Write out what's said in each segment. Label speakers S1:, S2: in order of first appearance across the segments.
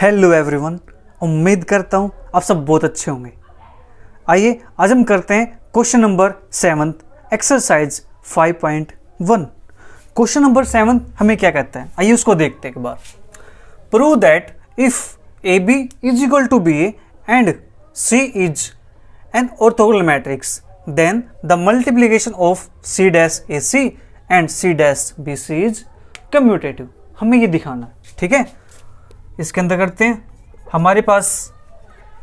S1: Hello everyone, उम्मीद करता हूँ आप सब बहुत अच्छे होंगे। आइए आज हम करते हैं question number 7 exercise 5.1। Question number 7 हमें क्या कहता है, आइए उसको देखते हैं एक बार। Prove that if A B is equal to B A and C is an orthogonal matrix then the multiplication of C dash A C and C dash B C is commutative. हमें ये दिखाना है, ठीक है। इसके अंदर करते हैं, हमारे पास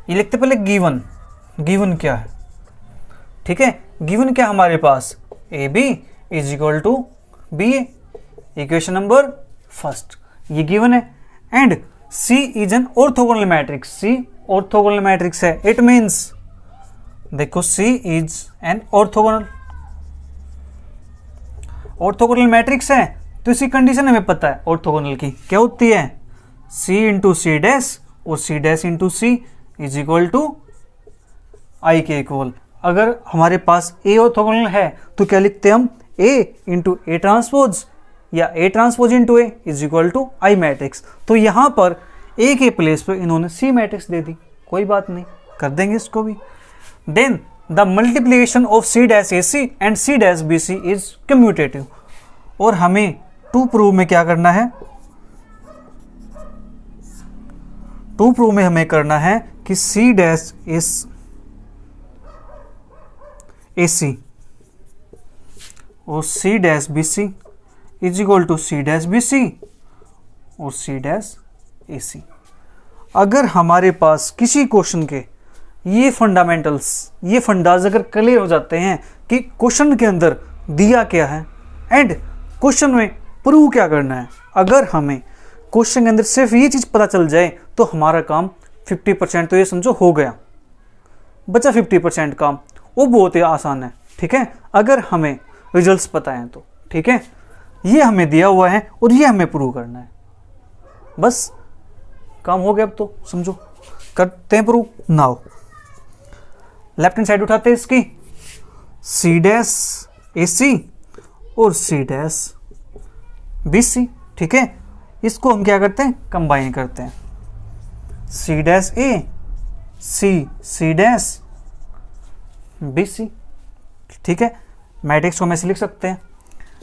S1: ये लिखते पहले गिवन क्या है, ठीक है। गिवन क्या हमारे पास, A B is equal to B A, equation number first ये गिवन है। And C is an orthogonal matrix, C orthogonal matrix है। इट मीन्स देखो C is an orthogonal matrix है, तो इसी कंडीशन हमें पता है ऑर्थोगोनल की क्या होती है, सी इंटू सी डैश और C dash into C is equal to I के इक्वल। अगर हमारे पास ए ऑर्थोगोनल है तो क्या लिखते हैं हम, ए इंटू ए ट्रांसपोज या A transpose into A is equal to I matrix. तो यहाँ पर ए के प्लेस पर इन्होंने सी मैट्रिक्स दे दी, कोई बात नहीं, कर देंगे इसको भी। Then the multiplication of C dash A C and C dash B C is commutative. और हमें टू प्रूव में क्या करना है, टू प्रूव में हमें करना है कि C dash is A C और C dash B C is equal to C dash B C और सी डैश ए सी। अगर हमारे पास किसी क्वेश्चन के ये फंडामेंटल्स, ये फंडाज अगर क्लियर हो जाते हैं कि क्वेश्चन के अंदर दिया क्या है एंड क्वेश्चन में प्रूव क्या करना है, अगर हमें क्वेश्चन के अंदर सिर्फ ये चीज़ पता चल जाए तो हमारा काम 50% तो ये समझो हो गया, बचा 50% काम, वो बहुत ही आसान है, ठीक है। अगर हमें रिजल्ट्स पता हैं तो, ठीक है। ये हमें दिया हुआ है और ये हमें प्रूव करना है, बस काम हो गया। अब तो समझो करते हैं prove. Now left hand side उठाते हैं इसकी, सी डैश ए सी और सी डैश बी सी, ठीक है। इसको हम क्या करते हैं, कंबाइन करते हैं, सी dash A C dash B सी, ठीक है। मैट्रिक्स को हम ऐसे लिख सकते हैं।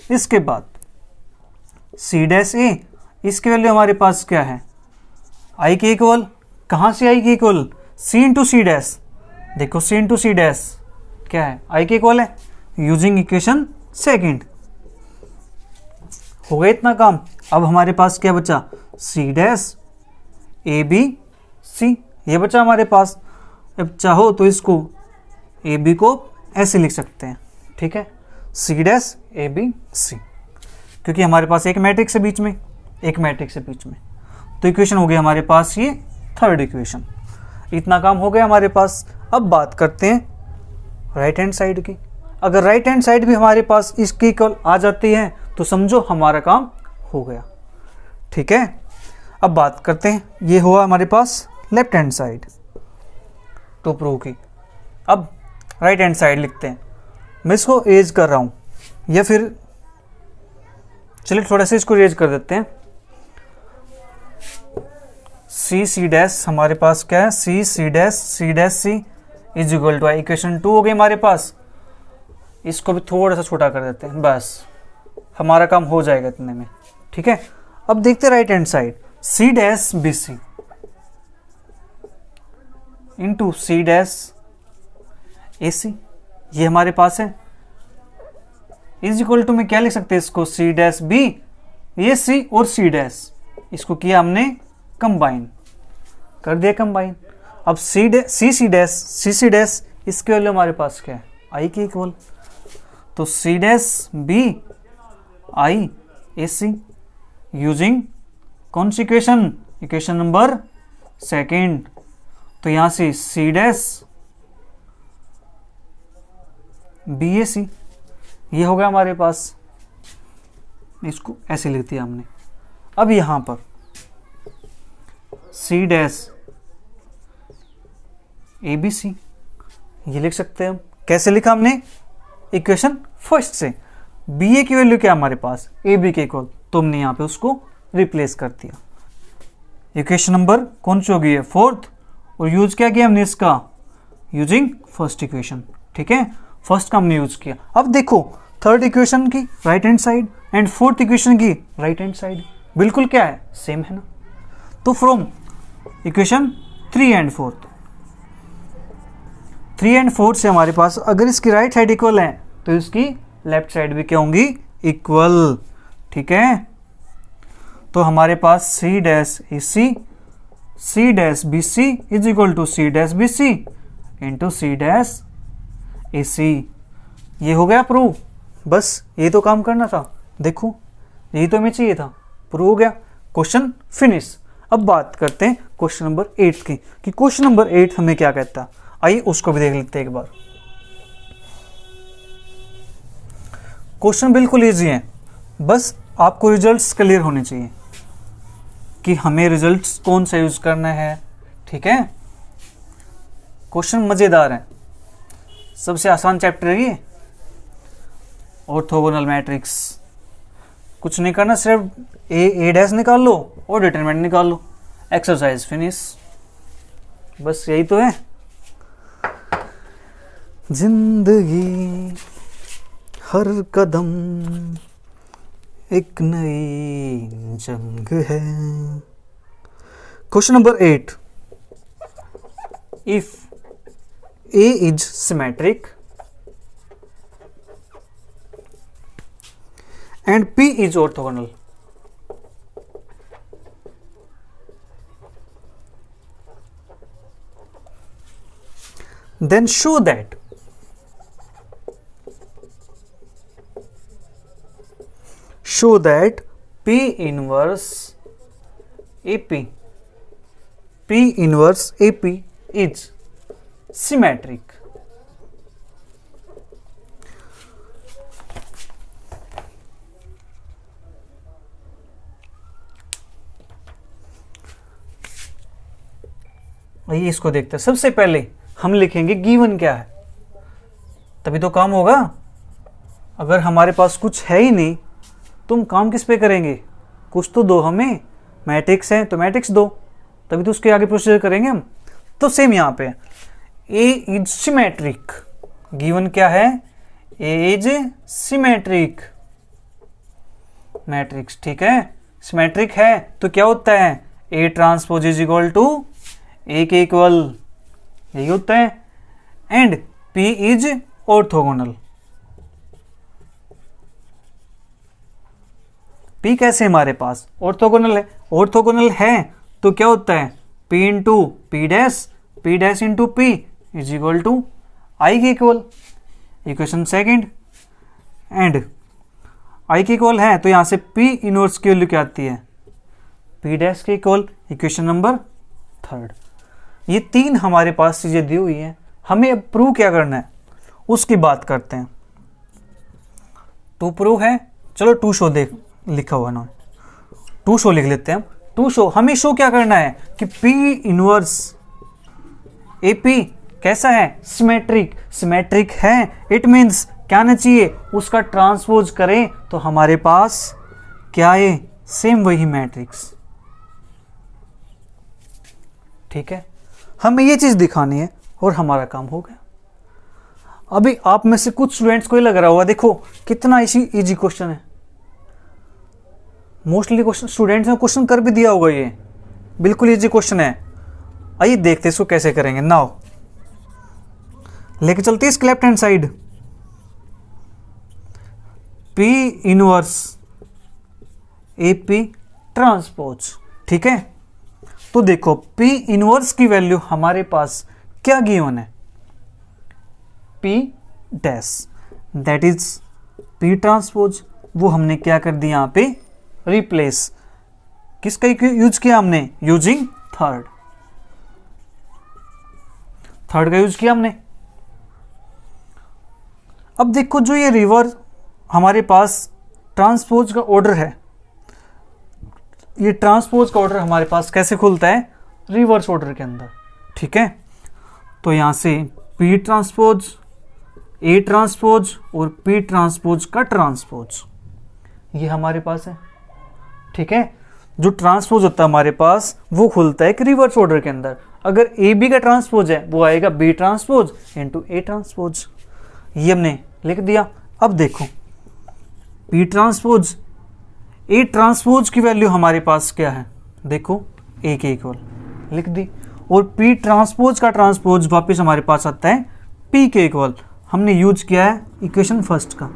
S1: इसके बाद सी डैश ए, इसकी वैल्यू हमारे पास क्या है, आई के इक्वल। कहाँ से आई के इक्वल, सी इंटू सी डैश। देखो सी इंटू सी डैश क्या है, आई के इक्वल है, यूजिंग इक्वेशन सेकेंड। हो गया इतना काम। अब हमारे पास क्या बचा, सी डैश ए बी सी, ये बचा हमारे पास। अब चाहो तो इसको ए बी को ऐसे लिख सकते हैं, ठीक है, C dash A B C, क्योंकि हमारे पास एक मैट्रिक्स है बीच में, एक मैट्रिक्स है बीच में। तो इक्वेशन हो गई हमारे पास ये थर्ड इक्वेशन। इतना काम हो गया हमारे पास। अब बात करते हैं राइट हैंड साइड की। अगर राइट हैंड साइड भी हमारे पास इसकी इक्वल आ जाती है तो समझो हमारा काम हो गया, ठीक है। अब बात करते हैं, ये हुआ हमारे पास left hand side to prove की। अब राइट हैंड साइड लिखते हैं। मैं इसको रेज कर रहा हूँ, या फिर चलिए थोड़ा सा इसको रेज कर देते हैं। सी डैश हमारे पास क्या है, C dash C is equal to I, equation 2 हो गई हमारे पास। इसको भी थोड़ा सा छोटा कर देते हैं, बस हमारा काम हो जाएगा इतने में, ठीक है। अब देखते हैं right hand side, C dash B C into C dash A C, ये हमारे पास है। इज इक्वल टू में क्या लिख सकते हैं इसको, सी डैश बी, ये सी और सी डैश, इसको किया हमने कंबाइन, कर दिया कंबाइन। अब सी डैश इसके वैल्यू हमारे पास क्या है, आई के इक्वल। तो C dash B I A C using कौन सी इक्वेशन, इक्वेशन नंबर सेकेंड। तो यहां से सी डैश बी ए सी, ये हो गया हमारे पास, इसको ऐसे लिख दिया हमने। अब यहां पर सी डैश ए बी सी, ये लिख सकते हैं हम। कैसे लिखा हमने, इक्वेशन फर्स्ट से। बी ए की वैल्यू क्या हमारे पास, ए बी के इक्वल, तो हमने यहाँ पे उसको रिप्लेस कर दिया। इक्वेशन नंबर कौन सी होगी है, फोर्थ, और यूज क्या किया हमने इसका, यूजिंग फर्स्ट इक्वेशन। ठीक है, फर्स्ट का हमने यूज किया। अब देखो थर्ड इक्वेशन की right hand side and fourth equation की राइट हैंड साइड बिल्कुल क्या है, सेम है ना। तो फ्रॉम इक्वेशन 3 एंड 4 से हमारे पास अगर इसकी राइट साइड इक्वल है तो इसकी लेफ्ट साइड भी क्या होंगी, इक्वल। ठीक है, तो हमारे पास C dash A C dash B C is equal to C dash B C into C dash A C. ये हो गया प्रूव। बस ये तो काम करना था, देखो यही तो हमें चाहिए था, प्रूव हो गया, क्वेश्चन फिनिश। अब बात करते हैं क्वेश्चन नंबर 8 की, कि क्वेश्चन नंबर 8 हमें क्या कहता है। आइए उसको भी देख लेते हैं एक बार। क्वेश्चन बिल्कुल इजी है, बस आपको रिजल्ट्स क्लियर होने चाहिए कि हमें रिजल्ट्स कौन सा यूज करना है। ठीक है, क्वेश्चन मजेदार है, सबसे आसान चैप्टर है ये, ऑर्थोगोनल मैट्रिक्स। कुछ नहीं करना, सिर्फ ए डैश निकाल लो और डिटरमिनेंट निकाल लो, एक्सरसाइज फिनिश। बस यही तो है जिंदगी, हर कदम एक नई जंग है। Question number 8, if A is symmetric and P is orthogonal, then show that P inverse AP is symmetric। आइए इसको देखते हैं। सबसे पहले हम लिखेंगे गिवन क्या है, तभी तो काम होगा। अगर हमारे पास कुछ है ही नहीं तो हम काम किस पे करेंगे, कुछ तो दो हमें, मैट्रिक्स है तो मैट्रिक्स दो, तभी तो उसके आगे प्रोसीजर करेंगे हम। तो सेम यहाँ पे A इज सिमेट्रिक, गिवन क्या है, A इज सिमेट्रिक मैट्रिक्स। ठीक है, सिमेट्रिक है तो क्या होता है, A transpose is equal to A के इक्वल, यही होता है। And P is orthogonal. P कैसे हमारे पास ऑर्थोगोनल है, ऑर्थोगोनल है तो क्या होता है, P into P dash into P is equal to I के equal, equation second. And I के इक्वल है तो यहां से P इनवर्स की वैल्यू क्या आती है, P डैश के इक्वल, इक्वेशन नंबर थर्ड। ये तीन हमारे पास चीजें दी हुई हैं, हमें अब प्रूव क्या करना है उसकी बात करते हैं। टू प्रूव है, चलो टू शो देख लिखा हुआ ना, टू शो लिख लेते हैं हम। टू शो, हमें शो क्या करना है कि P इनवर्स AP कैसा है, सिमेट्रिक। सिमेट्रिक है इट मीन्स क्या आना चाहिए, उसका ट्रांसपोज करें तो हमारे पास क्या है, सेम वही मैट्रिक्स। ठीक है, हमें ये चीज दिखानी है और हमारा काम हो गया। अभी आप में से कुछ स्टूडेंट्स को ही लग रहा होगा, देखो कितना इजी क्वेश्चन है। मोस्टली क्वेश्चन स्टूडेंट्स ने क्वेश्चन कर भी दिया होगा, ये बिल्कुल इजी क्वेश्चन है। आइए देखते इसको कैसे करेंगे। नाउ लेके चलते इसके left hand side, P inverse AP transpose. ठीक है, तो देखो P इनवर्स की वैल्यू हमारे पास क्या गिवन है, P dash that is P transpose, वो हमने क्या कर दिया यहाँ पे रिप्लेस, किसका यूज किया हमने, यूजिंग थर्ड का यूज किया हमने। अब देखो जो ये रिवर्स हमारे पास ट्रांसपोज का ऑर्डर है, ये ट्रांसपोज का ऑर्डर हमारे पास कैसे खुलता है, रिवर्स ऑर्डर के अंदर। ठीक है, तो यहां से P ट्रांसपोज, A ट्रांसपोज और P ट्रांसपोज का ट्रांसपोज ये हमारे पास है। ठीक है, जो ट्रांसपोज होता है हमारे पास वो खुलता है एक रिवर्स ऑर्डर के अंदर। अगर ए बी का ट्रांसपोज है वो आएगा B transpose into A transpose. ये हमने लिख दिया। अब देखो पी ट्रांसपोज ए ट्रांसपोज की वैल्यू हमारे पास क्या है, देखो ए के इक्वल लिख दी, और पी ट्रांसपोज का ट्रांसपोज वापस हमारे पास आता है पी के इक्वल। हमने यूज किया है इक्वेशन फर्स्ट का,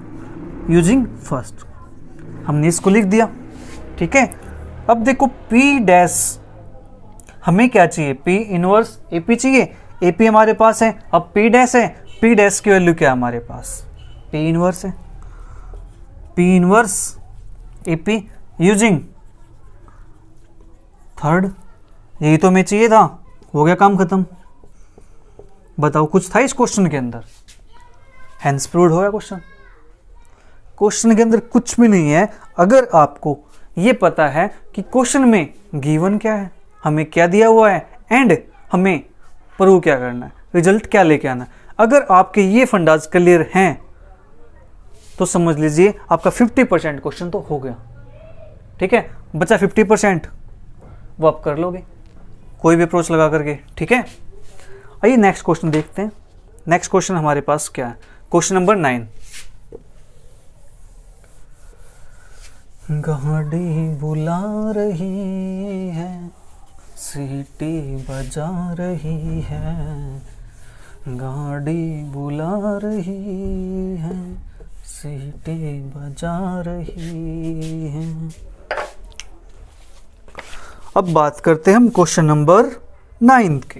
S1: यूजिंग फर्स्ट हमने इसको लिख दिया। ठीक है, अब देखो पी डैश हमें क्या चाहिए, पी इनवर्स ए पी चाहिए, ए पी हमारे पास है। अब पी डैश है, पी डैश की वैल्यू क्या है हमारे पास, पी इनवर्स है, P inverse A P using third. यही तो हमें चाहिए था, हो गया काम खत्म। बताओ कुछ था इस क्वेश्चन के अंदर, हेंस प्रूव्ड हो गया क्वेश्चन। क्वेश्चन के अंदर कुछ भी नहीं है। अगर आपको ये पता है कि क्वेश्चन में गिवन क्या है, हमें क्या दिया हुआ है एंड हमें प्रूव क्या करना है, रिजल्ट क्या लेके आना है, अगर आपके ये फंडाज क्लियर हैं तो समझ लीजिए आपका 50% क्वेश्चन तो हो गया। ठीक है, बचा 50%, वो आप कर लोगे कोई भी अप्रोच लगा करके। ठीक है, आइए नेक्स्ट क्वेश्चन देखते हैं। नेक्स्ट क्वेश्चन हमारे पास क्या है, क्वेश्चन नंबर 9। गाड़ी बुला रही है, सीटी बजा रही है, गाड़ी बुला रही है, सीटी बजा रही है। अब बात करते हैं हम क्वेश्चन नंबर 9 की।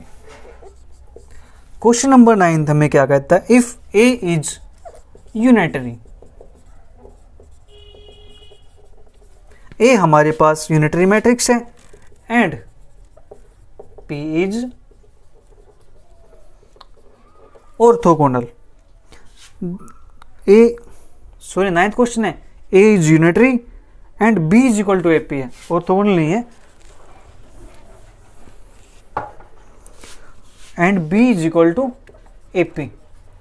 S1: क्वेश्चन नंबर 9 हमें क्या कहता है, if A is unitary, A हमारे पास यूनिटरी मैट्रिक्स है and P is orthogonal. Uh sorry 9th question है, A is unitary and B is equal to A P है, ऑर्थोगोनल नहीं है, and B is equal to A P.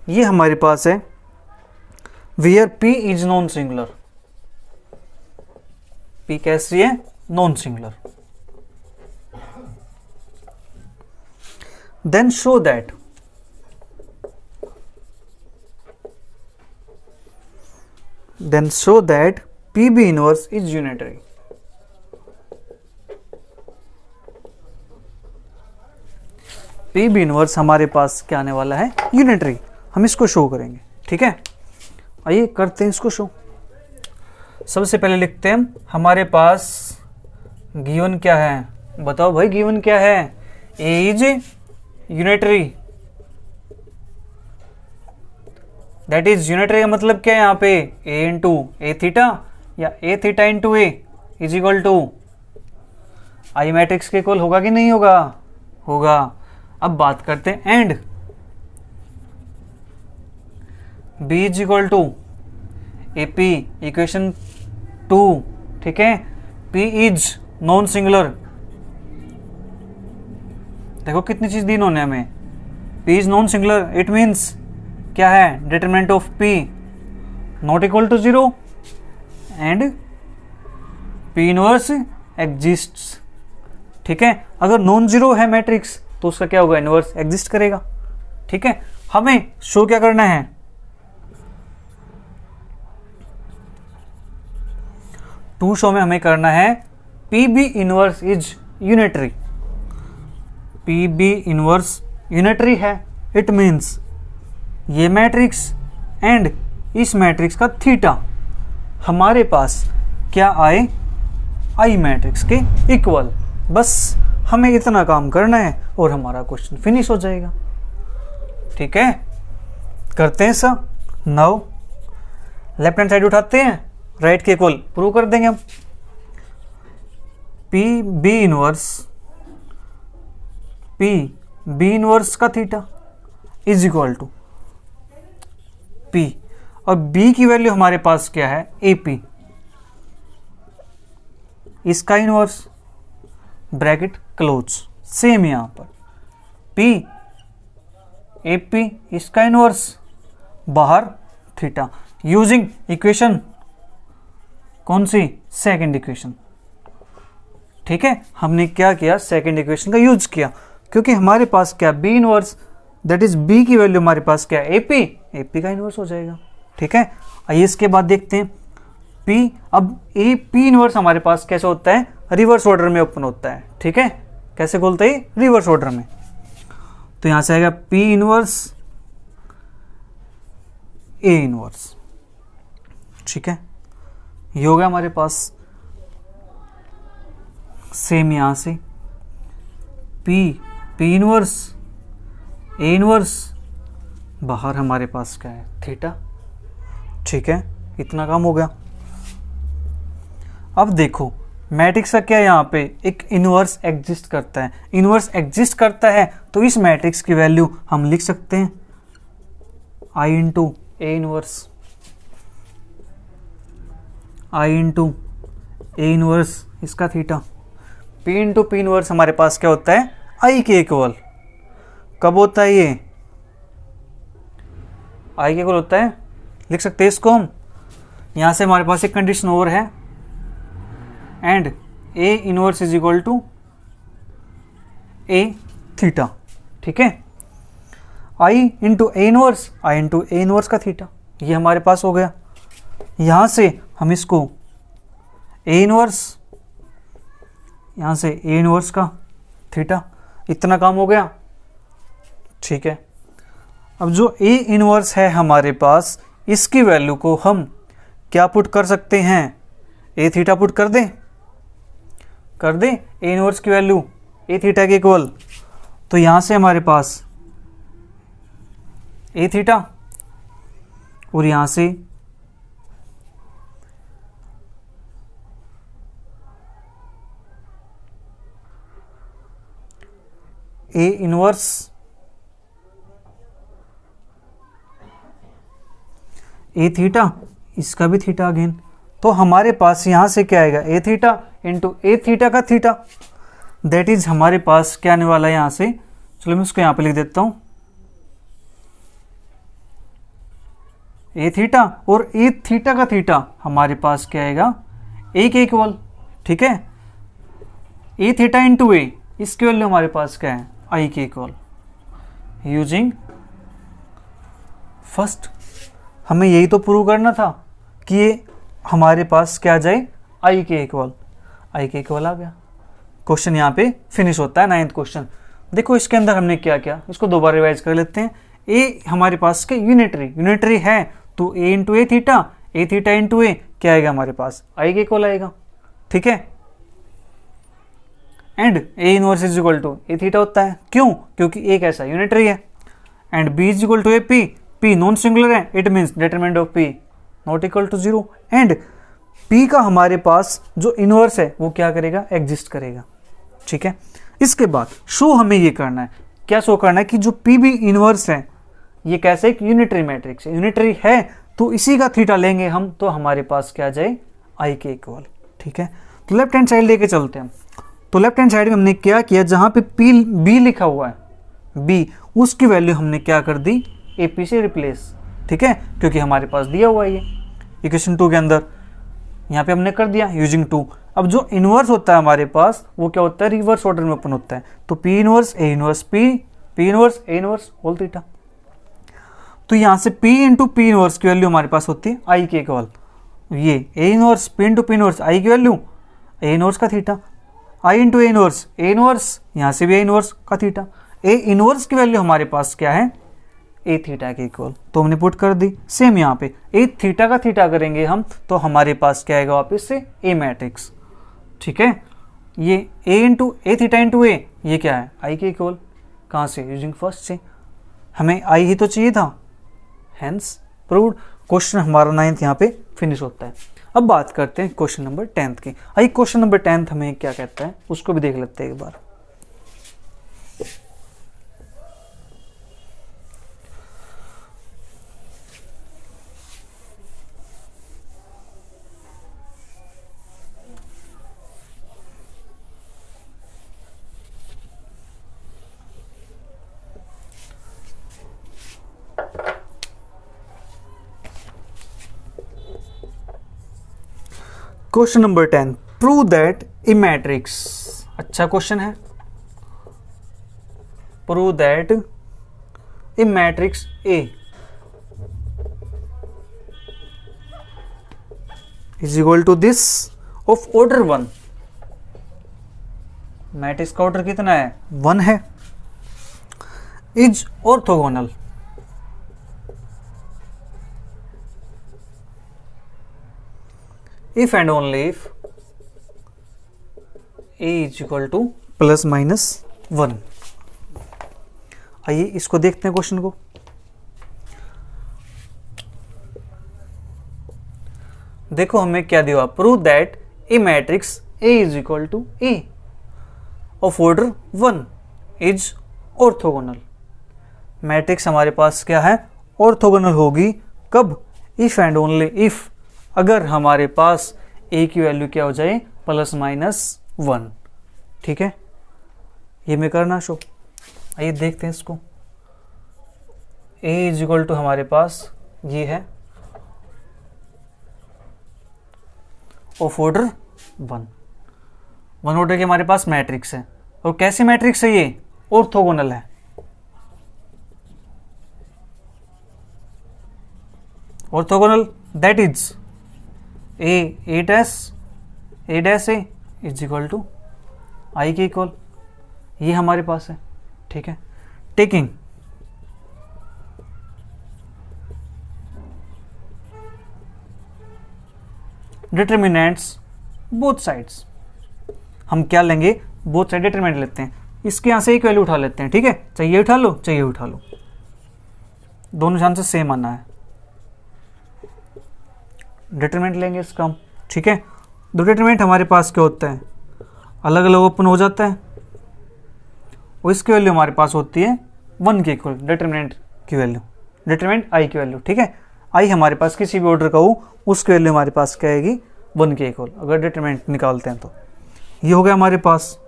S1: ये हमारे पास है where P is non singular. P कैसी है, non singular. Then show that P B inverse is unitary. P B inverse हमारे पास क्या आने वाला है, यूनिटरी। हम इसको शो करेंगे। ठीक है, आइए करते हैं इसको शो। सबसे पहले लिखते हैं हमारे पास गिवन क्या है, बताओ भाई गिवन क्या है, A is unitary, that is unitary का मतलब क्या है यहाँ पे, ए इंटू ए थीटा या A theta into A is equal to I matrix के इक्वल होगा कि नहीं होगा, होगा। अब बात करते हैं and B is equal to A P equation 2। ठीक है, पी इज नॉन सिंगुलर, देखो कितनी चीज दी इन्होंने हमें, P is non singular, it means क्या है, determinant of P not equal to 0 and P inverse exists. ठीक है, अगर नॉन जीरो है मैट्रिक्स तो उसका क्या होगा, इनवर्स एग्जिस्ट करेगा। ठीक है, हमें शो क्या करना है, टू शो में हमें करना है P B inverse is unitary. P B inverse unitary है, इट मीन्स ये मैट्रिक्स एंड इस मैट्रिक्स का थीटा हमारे पास क्या आए, आई मैट्रिक्स के इक्वल। बस हमें इतना काम करना है और हमारा क्वेश्चन फिनिश हो जाएगा। ठीक है, करते हैं sir. Now left hand side उठाते हैं, राइट के इक्वल प्रूव कर देंगे हम। पी बी इनवर्स का theta is equal to P, और बी की वैल्यू हमारे पास क्या है, ए पी, इसका इनवर्स ब्रैकेट क्लोज। सेम यहां पर पी ए पी इसका इनवर्स बाहर थीटा, यूजिंग इक्वेशन कौन सी, सेकंड इक्वेशन। ठीक है, हमने क्या किया, सेकंड इक्वेशन का यूज किया, क्योंकि हमारे पास क्या B inverse, that is B की वैल्यू हमारे पास क्या है एपी, एपी का इनवर्स हो जाएगा। ठीक है, आइए इसके बाद देखते हैं पी। अब ए पी इनवर्स हमारे पास कैसे होता है, रिवर्स ऑर्डर में ओपन होता है। ठीक है, कैसे खोलते हैं, रिवर्स ऑर्डर में। तो यहां से आएगा पी इनवर्स ए इनवर्स। ठीक है, ये हो गया हमारे पास। सेम यहां से पी इनवर्स ए इनवर्स, बाहर हमारे पास क्या है थीटा। ठीक है, इतना काम हो गया। अब देखो मैट्रिक्स का क्या है, यहाँ पे एक इनवर्स एग्जिस्ट करता है। इनवर्स एग्जिस्ट करता है तो इस मैट्रिक्स की वैल्यू हम लिख सकते हैं I into A inverse, I into A inverse इसका theta. P into P inverse हमारे पास क्या होता है, आई के इक्वल। कब होता है ये, आई के इक्वल होता है, लिख सकते हैं इसको हम। यहां से हमारे पास एक कंडीशन और है, and A inverse is equal to A theta. ठीक है, I into A inverse, I into A inverse का थीटा, ये हमारे पास हो गया। यहां से हम इसको ए इनवर्स, यहां से ए इनवर्स का थीटा, इतना काम हो गया। ठीक है, अब जो ए इनवर्स है हमारे पास, इसकी वैल्यू को हम क्या पुट कर सकते हैं, ए थीटा पुट कर दें, ए इनवर्स की वैल्यू ए थीटा के इक्वल। तो यहां से हमारे पास ए थीटा और यहां से ए इनवर्स ए थीटा, इसका भी थीटा अगेन। तो हमारे पास यहां से क्या आएगा, ए थीटा इंटू ए थीटा का थीटा, दैट इज हमारे पास क्या आने वाला है यहां से। चलो मैं इसको यहां पे लिख देता हूं, ए थीटा और ए थीटा का थीटा हमारे पास क्या आएगा, ए के इक्वल। ठीक है, ए थीटा इंटू ए, इसकी वैल्यू हमारे पास क्या है, आई के इक्वल। यूजिंग फर्स्ट, हमें यही तो प्रूव करना था कि ये हमारे पास क्या आ जाए, आई के इक्वल। आई के इक्वल आ गया। क्वेश्चन यहाँ पे फिनिश होता है, 9th क्वेश्चन। देखो इसके अंदर हमने क्या किया, इसको दोबारा रिवाइज कर लेते हैं। ए हमारे पास के यूनिटरी है, तो A into A theta into ए क्या आएगा हमारे पास, आई के इक्वल आएगा। ठीक है, and A inverse is equal to A theta होता है, क्यों, क्योंकि ए कैसा यूनिटरी है। And B is equal to A P, P non singular है, it means determinant of P not equal to 0। And P का हमारे पास जो इनवर्स है वो क्या करेगा, एग्जिस्ट करेगा। ठीक है, इसके बाद शो हमें ये करना है, क्या शो करना है कि जो पी भी इनवर्स है ये कैसे एक यूनिटरी मैट्रिक्स है, यूनिटरी है तो इसी का थीटा लेंगे हम, तो हमारे पास क्या आ जाए, आई के इक्वल। ठीक है, तो लेफ्ट हैंड साइड लेके चलते हैं। तो लेफ्ट हैंड साइड में हमने क्या किया, जहां पे पी बी लिखा हुआ है, बी, उसकी वैल्यू हमने क्या कर दी, ए पी से रिप्लेस। ठीक है, क्योंकि हमारे पास दिया हुआ है ये इक्वेशन 2 के अंदर, यहाँ पे हमने कर दिया यूजिंग 2। अब जो इनवर्स होता है हमारे पास वो क्या होता है, रिवर्स ऑर्डर में ओपन होता है। तो P inverse A inverse P inverse A inverse whole theta. तो यहाँ से पी इंटू पी इनवर्स की वैल्यू हमारे पास होती है आई के इक्वल। ये A inverse P into P inverse, I की वैल्यू ए इनवर्स का theta, I into A inverse, यहाँ से भी ए इनवर्स का थीटा। ए इनवर्स की वैल्यू हमारे पास क्या है, ए थीटा के इक्वल, तो हमने पुट कर दी। सेम यहाँ पे ए थीटा का थीटा करेंगे हम, तो हमारे पास क्या आएगा वापस से ए मैट्रिक्स। ठीक है, ये ए इंटू ए थीटा इंटू ए, ये क्या है, आई के इक्वल। कहाँ से, यूजिंग फर्स्ट से, हमें आई ही तो चाहिए था, हेंस प्रूव्ड। क्वेश्चन हमारा 9th यहाँ पे फिनिश होता है। अब बात करते हैं क्वेश्चन नंबर 10th की। आई क्वेश्चन नंबर 10th हमें क्या कहता है उसको भी देख लेते हैं एक बार। Question number 10. Prove that a matrix, अच्छा क्वेश्चन है, prove that a matrix A is equal to this of order 1, matrix का ऑर्डर कितना है 1 है, is orthogonal, if and only if A is equal to plus minus 1। आइए इसको देखते हैं क्वेश्चन को। देखो हमें क्या दिया, prove that a matrix A is equal to A of order 1 is orthogonal. Matrix हमारे पास क्या है, ऑर्थोगोनल होगी कब, इफ एंड ओनली इफ, अगर हमारे पास ए की वैल्यू क्या हो जाए प्लस माइनस 1। ठीक है, ये मैं करना शो। आइए देखते हैं इसको। ए इज इक्वल टू हमारे पास ये है ऑफ ऑर्डर 1 ऑर्डर की हमारे पास मैट्रिक्स है, और कैसी मैट्रिक्स है ये, ऑर्थोगोनल है। Orthogonal that is A dash A is equal to I के इक्वल, ये हमारे पास है। ठीक है, टेकिंग डिटरमिनेंट्स बोथ साइड्स, हम क्या लेंगे, बोथ साइड डिटरमिनेंट लेते हैं, इसके यहां से एक वैल्यू उठा लेते हैं। ठीक है, चाहिए उठा लो, चाहिए उठा लो, दोनों चांस से सेम आना है, डिटरमिनेंट लेंगे इसका हम। ठीक है, दो डिटरमिनेंट हमारे पास क्या होता है, अलग अलग ओपन हो जाता है, और इसकी वैल्यू हमारे पास होती है 1 के इक्वल, डिटरमिनेंट की वैल्यू, डिटरमिनेंट आई की वैल्यू। ठीक है, आई हमारे पास किसी भी ऑर्डर का हो, उसकी वैल्यू हमारे पास क्या आएगी 1 के इक्वल, अगर डिटरमिनेंट निकालते हैं तो। ये हो गया हमारे पास।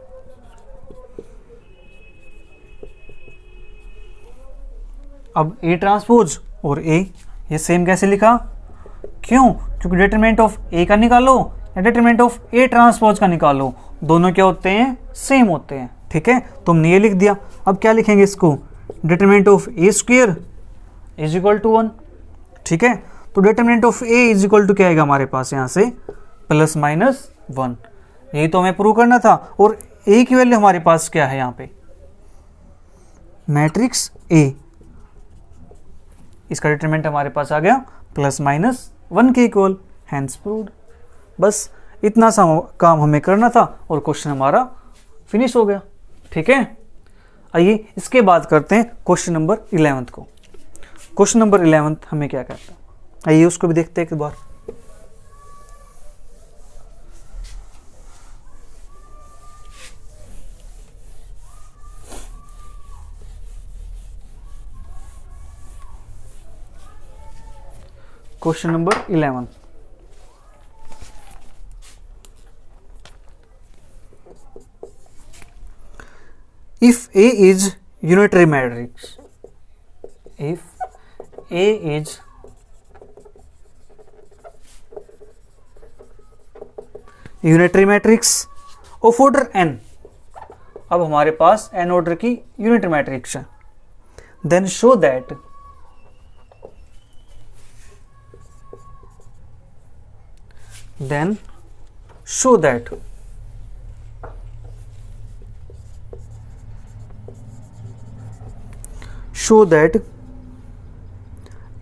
S1: अब ए ट्रांसपोज और ए, ये सेम कैसे लिखा, क्यों, क्योंकि डिटरमिनेंट ऑफ ए का निकालो या डिटरमिनेंट ऑफ ए ट्रांसपोज का निकालो, दोनों क्या होते हैं, सेम होते हैं। ठीक है, तो हमने ये लिख दिया। अब क्या लिखेंगे इसको, determinant of A square is equal to 1। ठीक है, तो determinant of A is equal to क्या आएगा हमारे पास यहाँ से प्लस माइनस 1, यही तो हमें प्रूव करना था। और ए की वैल्यू हमारे पास क्या है यहाँ पे, मैट्रिक्स ए, इसका डिटरमिनेंट हमारे पास आ गया प्लस माइनस 1 के इक्वल, हैंस प्रूव्ड। बस इतना सा काम हमें करना था और क्वेश्चन हमारा फिनिश हो गया। ठीक है, आइए इसके बाद करते हैं क्वेश्चन नंबर 11 को। क्वेश्चन नंबर 11 हमें क्या कहता है, आइए उसको भी देखते हैं एक बार। Question number 11, if A is unitary matrix, if A is unitary matrix of order n, अब हमारे पास n ऑर्डर की यूनिटरी मैट्रिक्स है, then show that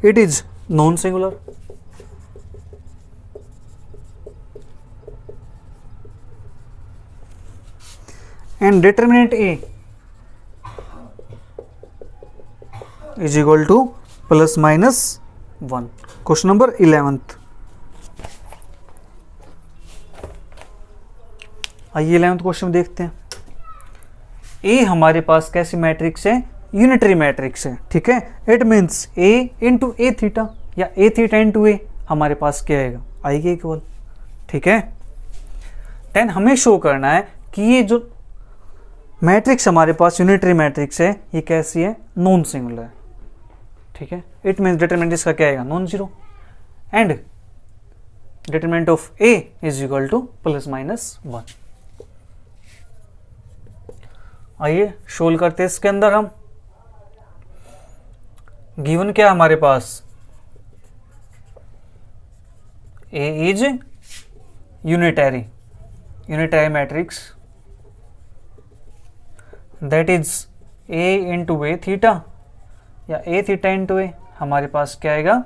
S1: it is non-singular, and determinant A is equal to plus minus 1। Question number 11। आइए 11th question देखते हैं। ए हमारे पास कैसी matrix है, यूनिटरी मैट्रिक्स है। ठीक है, it means A into A theta या ए थीटा इंटू ए हमारे पास क्या आएगा, आई के इक्वल। ठीक है, देन हमें शो करना है कि ये जो मैट्रिक्स हमारे पास यूनिटरी मैट्रिक्स है ये कैसी है, नॉन सिंगुलर है। ठीक है, इट मीन्स डिटरमिनेंट इसका क्या आएगा, non zero, and determinant of A is equal to plus minus 1। आइए सोल्व करते हैं इसके अंदर हम। गिवन क्या हमारे पास, A is unitary matrix that is A into A theta या ए थीटा इंटू ए, हमारे पास क्या आएगा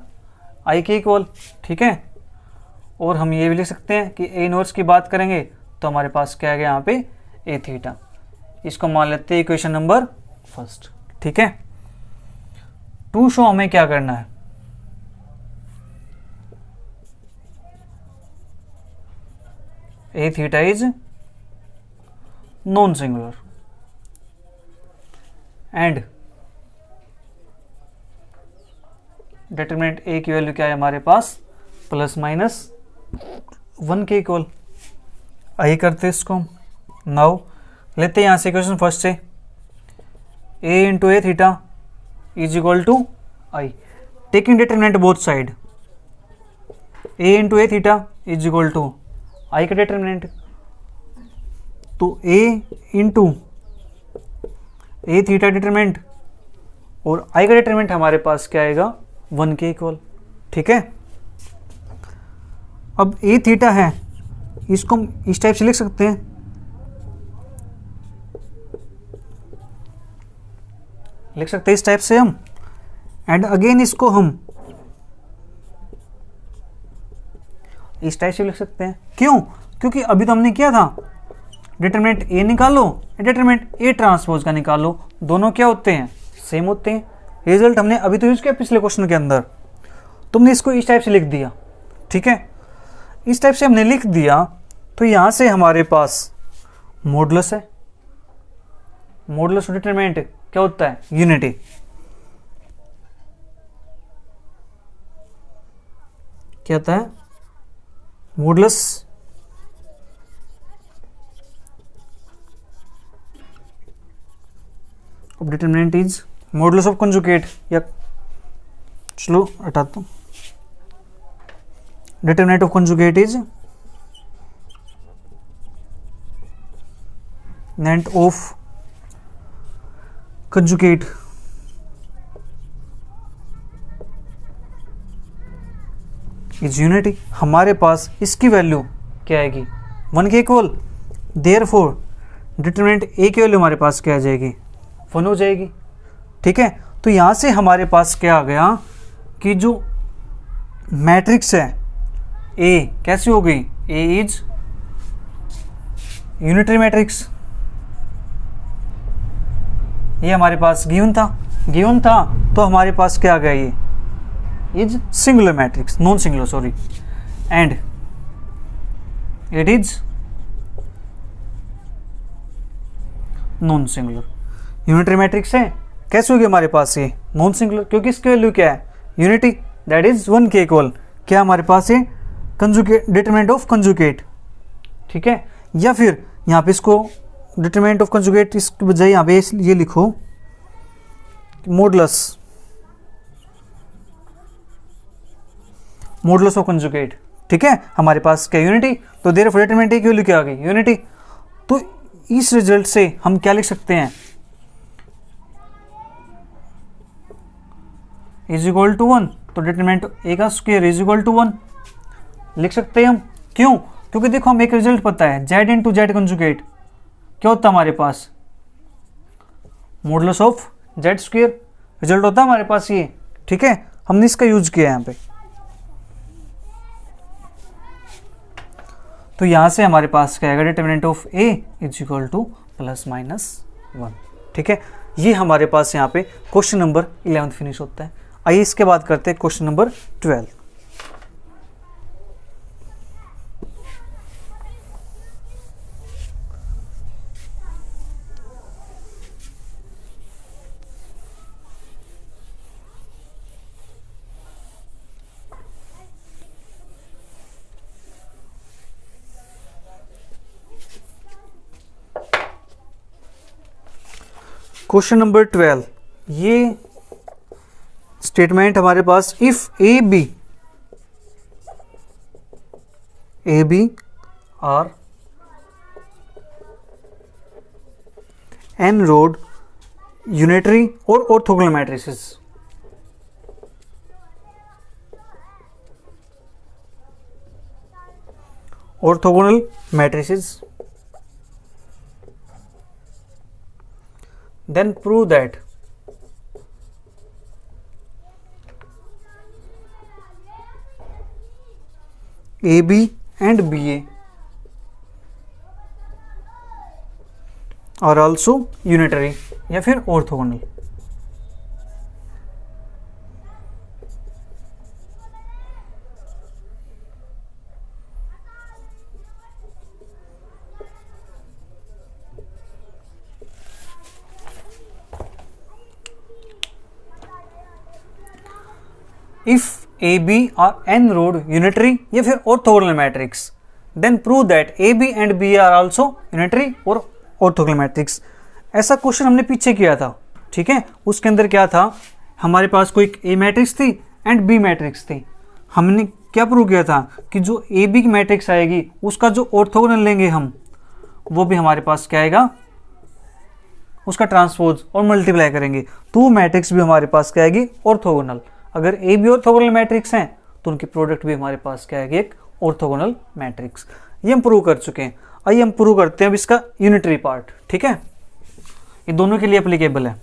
S1: आई के इक्वल। ठीक है, और हम ये भी लिख सकते हैं कि ए इनवर्स की बात करेंगे तो हमारे पास क्या आएगा यहाँ पे ए थीटा। इसको मान लेते हैं इक्वेशन नंबर फर्स्ट। ठीक है, टू शो हमें क्या करना है, A theta is non singular and determinant A की वैल्यू क्या है हमारे पास प्लस माइनस 1 के इक्वल। आइए करते इसको। नाउ लेते हैं यहां से इक्वेशन फर्स्ट से, A into A theta is equal to I, taking determinant both side, A into A theta is equal to I का डिटरमिनेंट, तो A into A theta determinant और आई का डिटरमिनेंट हमारे पास क्या आएगा 1 के इक्वल। ठीक है, अब ए थीटा है, इसको हम इस टाइप से लिख सकते हैं, इस टाइप से हम, एंड अगेन इसको हम इस टाइप से लिख सकते हैं। क्यों? क्योंकि अभी तो हमने किया था डिटरमिनेंट ए निकालो, डिटरमिनेंट ए ट्रांसपोज का निकालो, दोनों क्या होते हैं सेम होते हैं। रिजल्ट हमने अभी तो यूज किया पिछले क्वेश्चन के अंदर, तुमने इसको इस टाइप से लिख दिया। ठीक है, इस टाइप से हमने लिख दिया तो यहां से हमारे पास मॉडुलस है, मॉडुलस डिटरमिनेंट क्या होता है यूनिटी। क्या होता है modulus of determinant is modulus of conjugate, या चलो हटाता हूं, determinant of conjugate is determinant of conjugate is unity. हमारे पास इसकी वैल्यू क्या आएगी 1 के इक्वल, देयरफॉर डिटरमिनेंट ए की वैल्यू हमारे पास क्या आ जाएगी 1 हो जाएगी। ठीक है, तो यहां से हमारे पास क्या आ गया कि जो मैट्रिक्स है ए कैसी हो गई, ए इज यूनिटरी मैट्रिक्स। ये हमारे पास गिवन था तो हमारे पास क्या आ गया, ये is singular matrix, non singular sorry, and it is non singular. Unitary matrix है, कैसे होगी हमारे पास ये नॉन सिंगुलर, क्योंकि इसकी वैल्यू क्या है यूनिटी, दैट इज 1 के इक्वल। क्या हमारे पास है कंजुगेट, डिटरमिनेंट ऑफ कंजुगेट। ठीक है, या फिर यहाँ पे इसको डिटरमिनेंट ऑफ कंजुगेट इसके बजाय यहाँ पे ये लिखो मॉडुलस ऑफ कंजुगेट। ठीक है, हमारे पास क्या यूनिटी, तो देयरफॉर डिटरमिनेंट की वैल्यू क्या आ गई यूनिटी। तो इस रिजल्ट से हम क्या लिख सकते हैं, इज इक्वल टू 1, तो डिटरमिनेंट ए का स्क्वायर इज इक्वल टू 1 लिख सकते हैं हम। क्यों? क्योंकि देखो हम एक रिजल्ट पता है जेड इंटू जेड कंजुगेट क्या होता है हमारे पास modulus of Z square, result होता है हमारे पास ये। ठीक है, हमने इसका यूज किया यहाँ पे, तो यहां से हमारे पास क्या आएगा determinant of A is equal to plus minus 1। ठीक है, ये हमारे पास यहाँ पे क्वेश्चन नंबर 11 फिनिश होता है। आइए इसके बाद करते हैं क्वेश्चन नंबर 12। क्वेश्चन नंबर 12, ये स्टेटमेंट हमारे पास, if A B are N rowed unitary और orthogonal matrices. Orthogonal matrices, then prove that AB and BA are also unitary या फिर orthogonal. If AB are n road unitary या फिर orthogonal matrix, then prove that AB and BA are also unitary और orthogonal matrix। ऐसा question हमने पीछे किया था, ठीक है। उसके अंदर क्या था, हमारे पास कोई A मैट्रिक्स थी एंड B मैट्रिक्स थी। हमने क्या प्रूव किया था कि जो AB की मैट्रिक्स आएगी उसका जो ऑर्थोगोनल लेंगे हम, वो भी हमारे पास क्या आएगा, उसका ट्रांसपोज और मल्टीप्लाई करेंगे तो वो मैट्रिक्स भी हमारे पास क्या आएगी, ऑर्थोगोनल। अगर ए बी ऑर्थोगोनल मैट्रिक्स हैं तो उनकी प्रोडक्ट भी हमारे पास क्या आएगी, एक ऑर्थोगोनल मैट्रिक्स। ये हम प्रूव कर चुके हैं। आइए हम प्रूव करते हैं अब इसका यूनिटरी पार्ट, ठीक है। ये दोनों के लिए एप्लीकेबल है।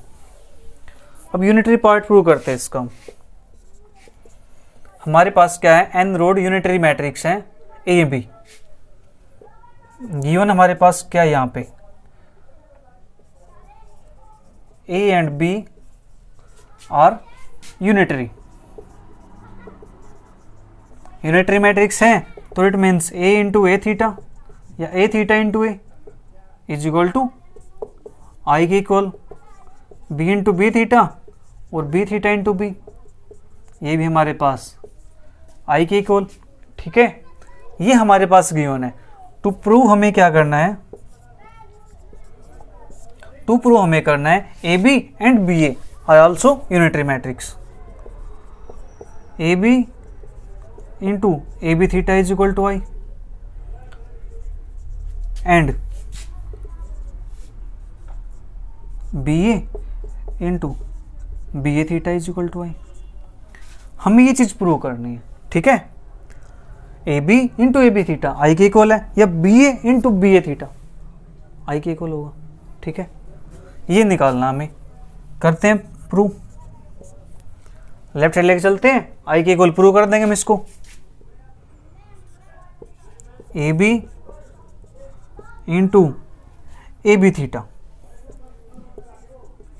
S1: अब यूनिटरी पार्ट प्रूव करते हैं इसका। हमारे पास क्या है, एन रोड यूनिटरी मैट्रिक्स है ए बी। गिवन हमारे पास क्या है यहाँ पे, A and B are unitary. Unitary matrix है तो it means A into A theta या A theta into A is equal to I के equal B into B theta और बी थीटा इंटू बी, ये भी हमारे पास आई के इक्वल, ठीक है। ये हमारे पास गिवन है। टू प्रूव हमें क्या करना है, टू प्रूव हमें करना है A B and B A are also unitary matrix. A B into A B theta is equal to I and B A into B A theta is equal to I. हमें ये चीज prove करनी है, ठीक है। A B into A B theta I के equal है या B A into B A theta I के इक्वल होगा, ठीक है। ये निकालना हमें, करते हैं प्रूव। लेफ्ट हैंड लेके चलते हैं, आई के इक्वल प्रूव कर देंगे हम इसको। A B into A B theta,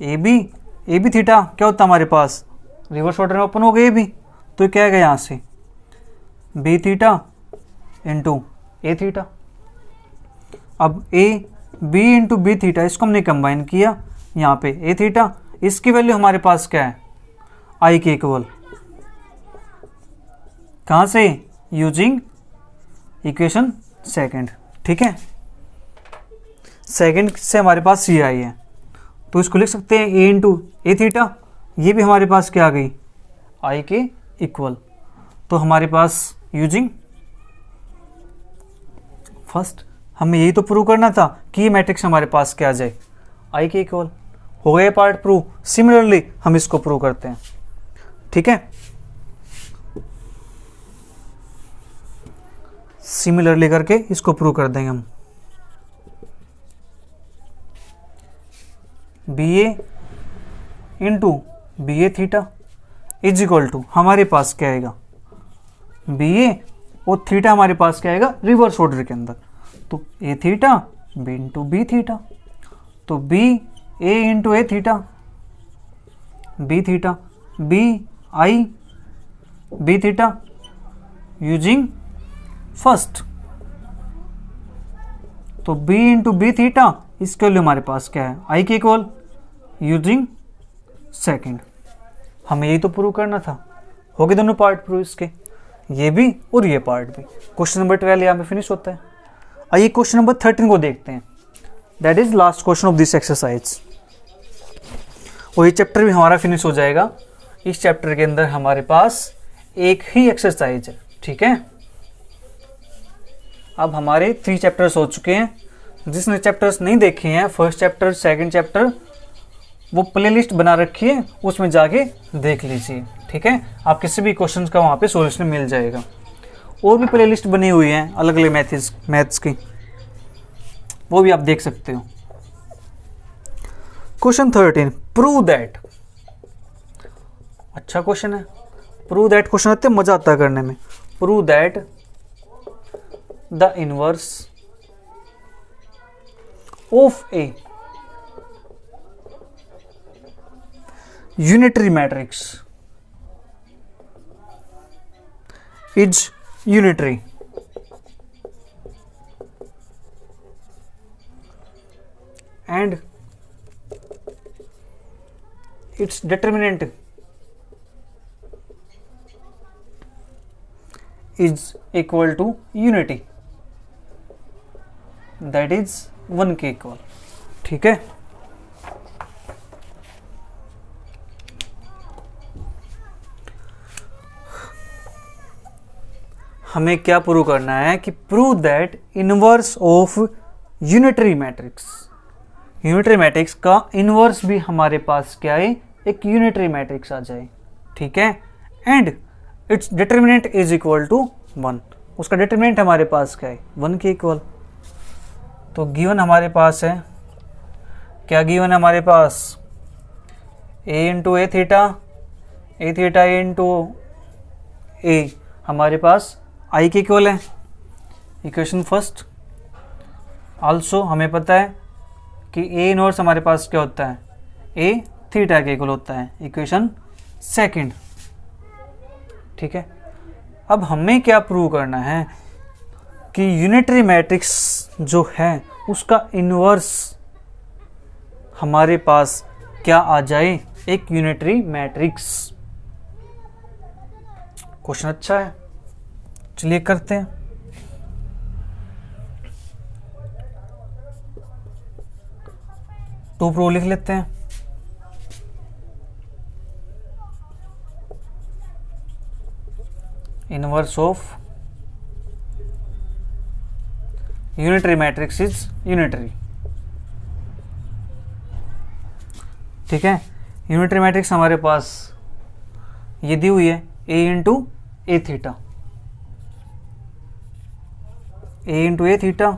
S1: A B theta क्या होता है हमारे पास, रिवर्स ऑर्डर में ओपन हो गए ए बी, तो क्या आएगा यहाँ से B theta into A theta. अब A B into B theta इसको हमने कंबाइन किया, यहाँ पे ए थीटा, इसकी वैल्यू हमारे पास क्या है, आई के इक्वल, कहाँ से, यूजिंग इक्वेशन सेकंड, ठीक है। सेकंड से हमारे पास सी आई है तो इसको लिख सकते हैं ए इंटू ए थीटा, ये भी हमारे पास क्या आ गई, आई के इक्वल। तो हमारे पास यूजिंग फर्स्ट, हमें यही तो प्रूव करना था कि ये मैट्रिक्स हमारे पास क्या आ जाए, आई के इक्वल। हो गया पार्ट प्रूव। सिमिलरली हम इसको प्रूव करते हैं, ठीक है। सिमिलरली करके इसको प्रूव कर देंगे हम। B A into B A theta is equal to, हमारे पास क्या आएगा, बी ए और थीटा हमारे पास क्या आएगा, रिवर्स ऑर्डर के अंदर, तो A theta B into B theta, तो B A into A theta, B theta B I B theta using first, तो बी इंटू बी थीटा इसके लिए हमारे पास क्या है, आई के इक्वल यूजिंग सेकेंड। हमें यही तो प्रूव करना था। हो गए दोनों पार्ट प्रूव इसके, ये भी और ये पार्ट भी। क्वेश्चन नंबर 12 यहाँ पे फिनिश होता है। आइए क्वेश्चन नंबर 13 को देखते हैं, that is last question of this exercise. और ये चैप्टर भी हमारा फिनिश हो जाएगा। इस चैप्टर के अंदर हमारे पास एक ही एक्सरसाइज है, ठीक है। अब हमारे 3 चैप्टर्स हो चुके हैं, जिसने चैप्टर्स नहीं देखे हैं, फर्स्ट चैप्टर सेकंड चैप्टर, वो प्लेलिस्ट बना रखी है, उसमें जाके देख लीजिए, ठीक है। आप किसी भी क्वेश्चंस का वहाँ पे सॉल्यूशन मिल जाएगा। और भी प्लेलिस्ट बनी हुई हैं अलग अलग मैथ्स की, वो भी आप देख सकते हो। Question 13, prove that. अच्छा क्वेश्चन है, प्रूव दैट क्वेश्चन आते हैं, मजा आता है करने में। Prove that the inverse of A unitary matrix is unitary and its determinant is equal to unity, that is 1 के इक्वल, ठीक है। हमें क्या प्रूव करना है कि prove that inverse of unitary matrix, unitary matrix का इनवर्स भी हमारे पास क्या है, एक यूनिटरी मैट्रिक्स आ जाए, ठीक है। And it's determinant is equal to 1, उसका डिटर्मिनेंट हमारे पास क्या है, 1 के इक्वल। तो गिवन हमारे पास है, क्या गिवन है हमारे पास, ए into A theta A into ए हमारे पास आई के इक्वल है, इक्वेशन फर्स्ट। आल्सो हमें पता है कि ए इनवर्स हमारे पास क्या होता है, ए थीटा के इक्वल होता है, इक्वेशन सेकंड, ठीक है। अब हमें क्या प्रूव करना है कि यूनिटरी मैट्रिक्स जो है उसका इनवर्स हमारे पास क्या आ जाए, एक यूनिटरी मैट्रिक्स। क्वेश्चन अच्छा है, चलिए करते हैं। टू प्रूव लिख लेते हैं। Inverse of unitary matrix is unitary, ठीक है। यूनिटरी मैट्रिक्स हमारे पास ये दी हुई है, A into A theta, A into A theta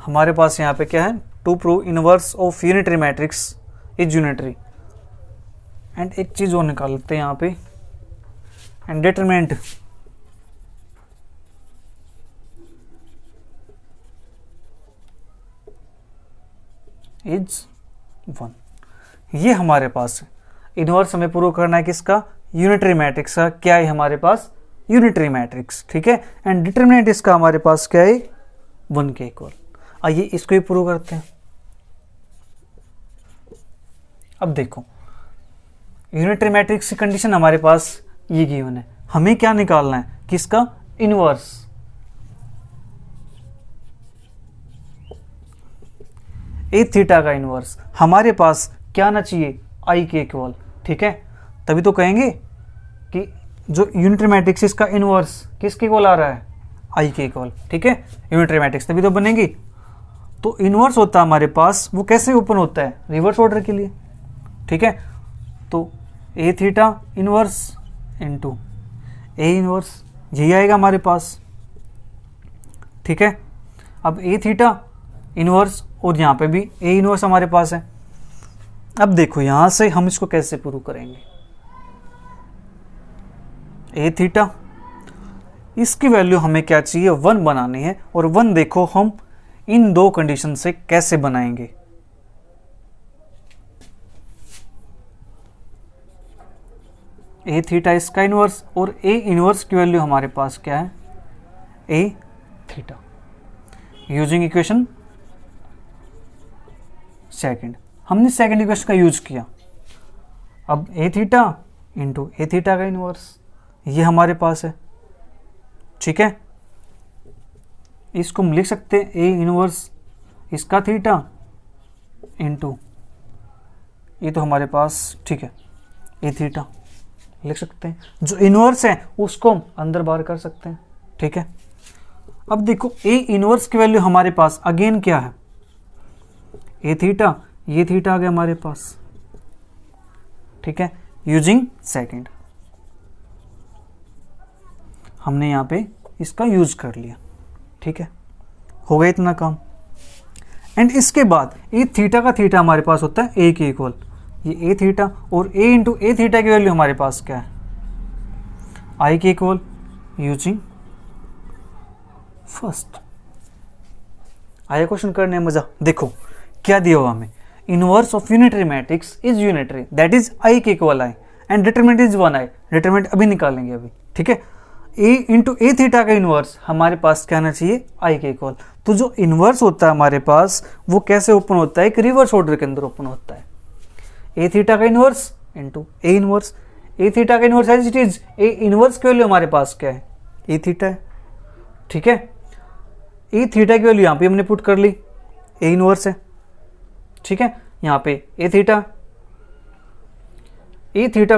S1: हमारे पास यहाँ पे क्या है, to prove inverse of unitary matrix is unitary. And एक चीज और निकालते हैं यहाँ पे, एंड डिटरमिनेंट इज 1, ये हमारे पास है। इनवर्स हमें प्रूव करना है किसका, यूनिटरी मैट्रिक्स का, क्या है हमारे पास, यूनिटरी मैट्रिक्स, ठीक है। एंड डिटरमिनेंट इसका हमारे पास क्या है, 1 के इक्वल। आइए इसको ही प्रूव करते हैं। अब देखो यूनिटरी मैट्रिक्स की कंडीशन हमारे पास ये गिवन है, हमें क्या निकालना है, किसका, इनवर्स। ए थीटा का इनवर्स हमारे पास क्या आना चाहिए, आई के इक्वल, ठीक है। तभी तो कहेंगे कि जो यूनिटरी मैट्रिक्स इसका इनवर्स किसके इक्वल आ रहा है, आई के इक्वल, ठीक है। यूनिटरी मैट्रिक्स तभी तो बनेगी। तो इनवर्स होता है हमारे पास, वो कैसे ओपन होता है, रिवर्स ऑर्डर के लिए, ठीक है। तो A theta inverse into A inverse, यही आएगा हमारे पास, ठीक है। अब ए थीटा इनवर्स और यहाँ पे भी ए इनवर्स हमारे पास है। अब देखो यहाँ से हम इसको कैसे प्रूव करेंगे, ए थीटा, इसकी वैल्यू हमें क्या चाहिए, 1 बनानी है। और 1 देखो हम इन दो कंडीशन से कैसे बनाएंगे। ए थीटा इसका इनवर्स और ए इनवर्स की वैल्यू हमारे पास क्या है, A theta, using equation second. हमने सेकंड इक्वेशन का यूज किया। अब ए थीटा इंटू ए थीटा का इनवर्स ये हमारे पास है, ठीक है। इसको हम लिख सकते हैं ए इनवर्स इसका थीटा इंटू ये तो हमारे पास, ठीक है, ए थीटा लिख सकते हैं। जो इनवर्स है उसको हम अंदर बाहर कर सकते हैं, ठीक है। अब देखो ए इनवर्स की वैल्यू हमारे पास अगेन क्या है, ए थीटा, ये थीटा आ गया हमारे पास, ठीक है, यूजिंग सेकेंड। हमने यहाँ पे इसका यूज कर लिया, ठीक है, हो गया इतना काम। एंड इसके बाद ए थीटा का थीटा हमारे पास होता है ए के इक्वल, ये ए थीटा, और ए इंटू ए थीटा की वैल्यू हमारे पास क्या है, आई के इक्वल यूजिंग फर्स्ट। आया क्वेश्चन करने मजा। देखो क्या दिया हुआ हमें, inverse of unitary matrix is unitary, that is I के equal I, and determinant is 1 I. Determinant अभी निकालेंगे अभी, ठीक है। ए इंटू ए थीटा का इनवर्स हमारे पास क्या आना चाहिए, आई के इक्वल। तो जो इनवर्स होता है हमारे पास वो कैसे ओपन होता है, एक रिवर्स ऑर्डर के अंदर ओपन होता है। ए थीटा का inverse into A inverse, A theta का inverse as it is, A inverse की वैल्यू हमारे पास क्या है, ए थीटा है, ठीक है। ए थीटा की वैल्यू यहाँ पे हमने पुट कर ली, ए इनवर्स है, ठीक है। यहाँ पे ए थीटा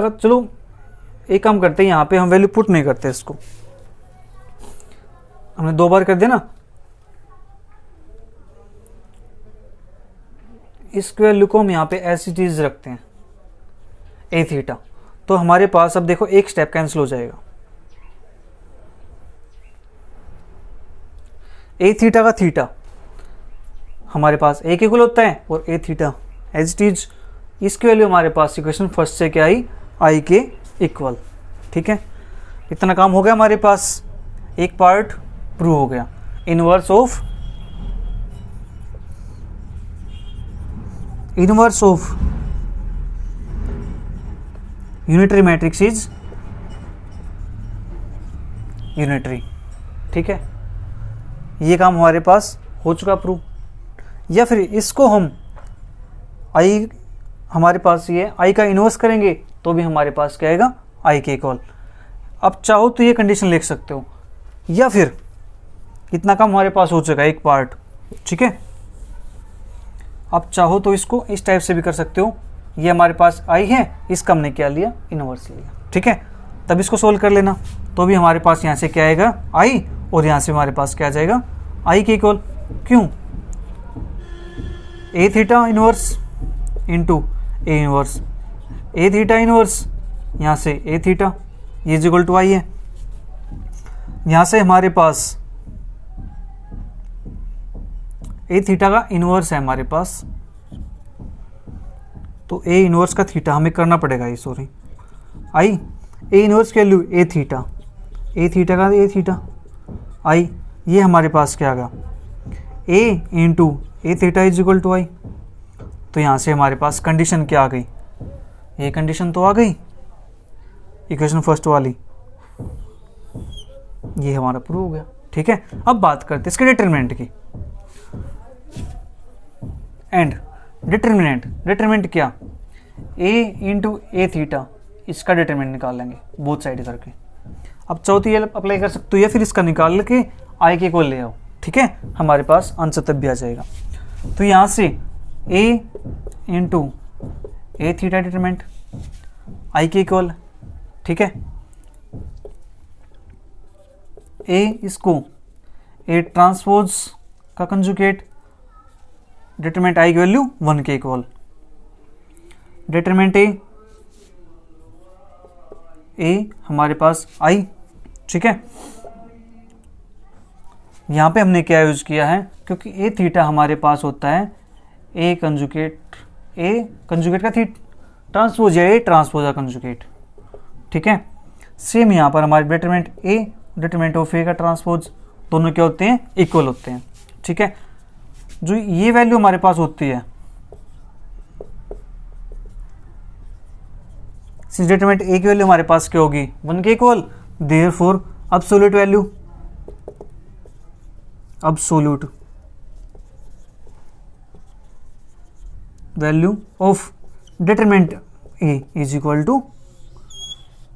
S1: का, चलो एक काम करते हैं, यहाँ पे हम वैल्यू पुट नहीं करते, इसको हमने 2 बार कर दिया ना, इसकी वैल्यू को हम यहाँ पे एज इट इज रखते हैं, ए थीटा। तो हमारे पास अब देखो एक स्टेप कैंसिल हो जाएगा, ए थीटा का थीटा हमारे पास ए के इक्वल होता है, और ए थीटा एज इट इज, इसकी वैल्यू हमारे पास इक्वेशन फर्स्ट से क्या आई, आई के इक्वल, ठीक है। इतना काम हो गया हमारे पास, एक पार्ट प्रूव हो गया। Inverse of unitary matrix is unitary, ठीक है। ये काम हमारे पास हो चुका प्रूव। या फिर इसको हम आई, हमारे पास ये आई का इनवर्स करेंगे तो भी हमारे पास क्या आएगा, आई के इक्वल। अब चाहो तो ये कंडीशन लिख सकते हो, या फिर इतना काम हमारे पास हो चुका है एक पार्ट, ठीक है। अब चाहो तो इसको इस टाइप से भी कर सकते हो, ये हमारे पास आई है, इसका हमने क्या लिया, इनवर्स लिया, ठीक है। तब इसको सोल्व कर लेना, तो भी हमारे पास यहाँ से क्या आएगा, आई, और यहाँ से हमारे पास क्या आ जाएगा, आई के इक्वल। क्यों, A theta inverse into A inverse, A theta inverse, यहाँ से ए थीटा, ये इज इक्वल टू आई है। यहाँ से हमारे पास ए थीटा का इनवर्स है हमारे पास, तो ए इनवर्स का थीटा हमें करना पड़ेगा, ये सॉरी आई, ए इनवर्स की वैल्यू ए थीटा, ए थीटा का ए थीटा आई, ये हमारे पास क्या आ गया, A into A theta is equal to I. तो यहाँ से हमारे पास कंडीशन क्या आ गई, ये कंडीशन तो आ गई इक्वेशन फर्स्ट वाली, ये हमारा प्रूव हो गया, ठीक है। अब बात करते हैं इसके डिटरमिनेंट की। एंड डिटरमिनेंट क्या, ए इंटू ए थीटा, इसका डिटरमिनेंट निकाल लेंगे बोथ साइड करके। अब चौथी ये अप्लाई कर सकते हो, या फिर इसका निकाल के आई के इक्वल ले आओ, ठीक है, हमारे पास आंसर तब भी आ जाएगा। तो यहाँ से A into A theta determinant आई के इक्वल, ठीक है। ए इसको ए ट्रांसपोज का कंजुगेट, डिटरमिनेंट आई की वैल्यू 1 के इक्वल, डिटरमिनेंट ए हमारे पास आई, ठीक है। यहाँ पे हमने क्या यूज किया है, क्योंकि ए थीटा हमारे पास होता है ए कंजुगेट का ट्रांसपोज या ए ट्रांसपोज का कंजुगेट, ठीक है। सेम यहाँ पर हमारे डिटरमिनेंट ऑफ ए का ट्रांसपोज, दोनों क्या होते हैं, इक्वल होते हैं, ठीक है। जो ये वैल्यू हमारे पास होती है, सिंस डिटरमिनेंट ए की वैल्यू हमारे पास क्या होगी, 1 के equal, therefore absolute value of determinant A is equal to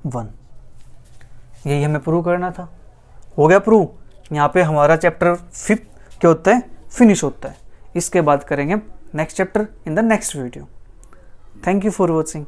S1: 1। यही हमें प्रूव करना था, हो गया प्रूव। यहाँ पे हमारा चैप्टर 5 क्या होता है, फिनिश होता है। इसके बाद करेंगे next chapter in the next video. Thank you for watching.